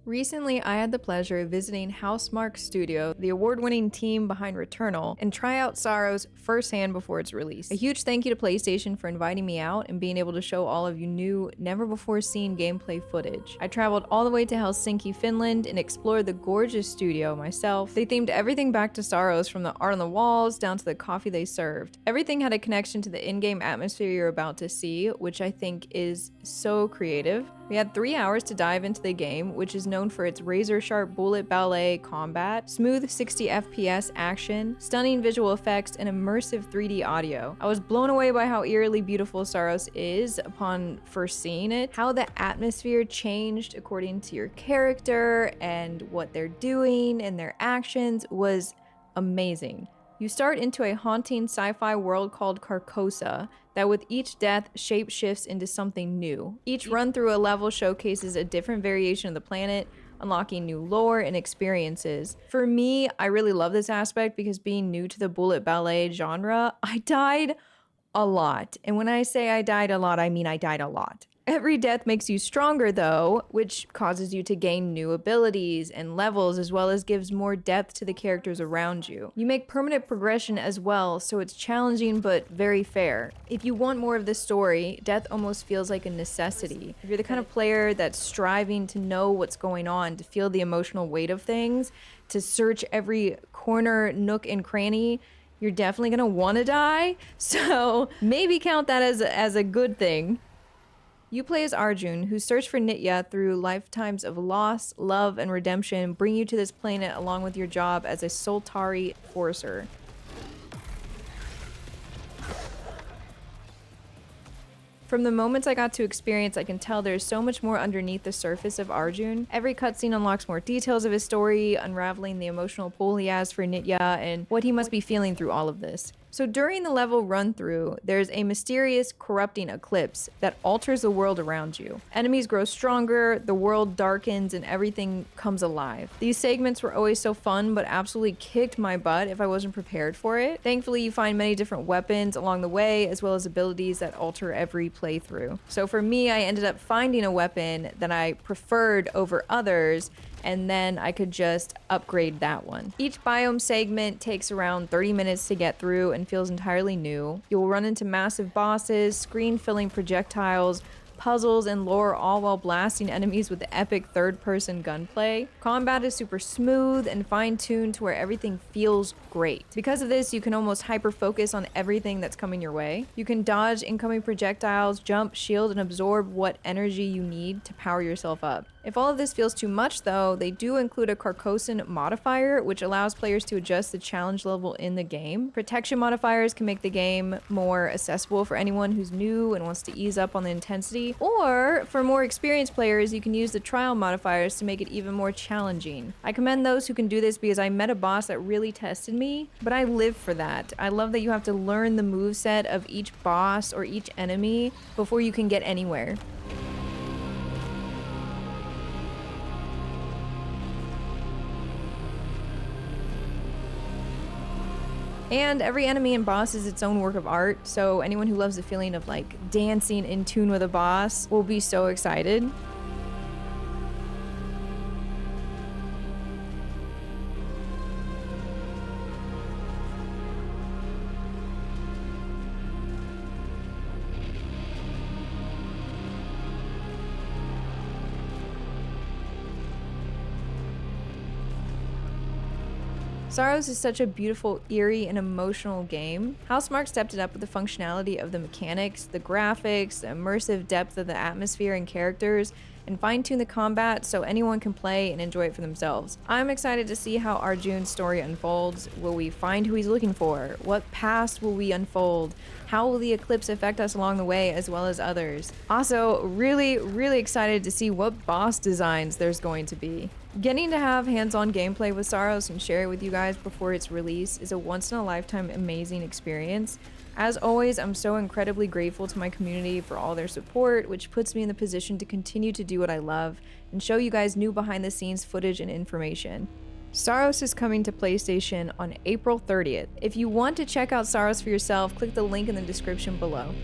Recently, I had the pleasure of visiting Housemarque Studio, the award-winning team behind Returnal, and try out SAROS firsthand before its release. A huge thank you to PlayStation for inviting me out and being able to show all of you new, never-before-seen gameplay footage. I traveled all the way to Helsinki, Finland, and explored the gorgeous studio myself. They themed everything back to SAROS, from the art on the walls down to the coffee they served. Everything had a connection to the in-game atmosphere you're about to see, which I think is so creative. We had 3 hours to dive into the game, which is known for its razor-sharp bullet ballet combat, smooth 60 FPS action, stunning visual effects, and immersive 3D audio. I was blown away by how eerily beautiful SAROS is upon first seeing it, how the atmosphere changed according to your character, and what they're doing and their actions was amazing. You start into a haunting sci-fi world called Carcosa that with each death shape shifts into something new. Each run through a level showcases a different variation of the planet, unlocking new lore and experiences. For me, I really love this aspect because being new to the bullet ballet genre, I died a lot. And when I say I died a lot, I mean I died a lot. Every death makes you stronger though, which causes you to gain new abilities and levels, as well as gives more depth to the characters around you. You make permanent progression as well, so it's challenging but very fair. If you want more of this story, death almost feels like a necessity. If you're the kind of player that's striving to know what's going on, to feel the emotional weight of things, to search every corner, nook, and cranny, you're definitely gonna wanna die, so maybe count that as a good thing. You play as Arjun, who searched for Nitya through lifetimes of loss, love, and redemption, bring you to this planet along with your job as a Solitary Forcer. From the moments I got to experience, I can tell there's so much more underneath the surface of Arjun. Every cutscene unlocks more details of his story, unraveling the emotional pull he has for Nitya and what he must be feeling through all of this. So during the level run-through, there's a mysterious, corrupting eclipse that alters the world around you. Enemies grow stronger, the world darkens, and everything comes alive. These segments were always so fun, but absolutely kicked my butt if I wasn't prepared for it. Thankfully, you find many different weapons along the way, as well as abilities that alter every playthrough. So for me, I ended up finding a weapon that I preferred over others, and then I could just upgrade that one. Each biome segment takes around 30 minutes to get through and feels entirely new. You'll run into massive bosses, screen-filling projectiles, puzzles, and lore, all while blasting enemies with epic third-person gunplay. Combat is super smooth and fine-tuned to where everything feels great. Because of this, you can almost hyper-focus on everything that's coming your way. You can dodge incoming projectiles, jump, shield, and absorb what energy you need to power yourself up. If all of this feels too much though, they do include a Carcosan modifier, which allows players to adjust the challenge level in the game. Protection modifiers can make the game more accessible for anyone who's new and wants to ease up on the intensity, or for more experienced players, you can use the trial modifiers to make it even more challenging. I commend those who can do this because I met a boss that really tested me, but I live for that. I love that you have to learn the moveset of each boss or each enemy before you can get anywhere. And every enemy and boss is its own work of art, so anyone who loves the feeling of like dancing in tune with a boss will be so excited. SAROS is such a beautiful, eerie, and emotional game. Housemarque stepped it up with the functionality of the mechanics, the graphics, the immersive depth of the atmosphere and characters, and fine-tune the combat so anyone can play and enjoy it for themselves. I'm excited to see how Arjun's story unfolds. Will we find who he's looking for? What past will we unfold? How will the eclipse affect us along the way, as well as others? Also, really excited to see what boss designs there's going to be. Getting to have hands-on gameplay with SAROS and share it with you guys before its release is a once-in-a-lifetime amazing experience. As always, I'm so incredibly grateful to my community for all their support, which puts me in the position to continue to do what I love and show you guys new behind-the-scenes footage and information. SAROS is coming to PlayStation on April 30th. If you want to check out SAROS for yourself, click the link in the description below.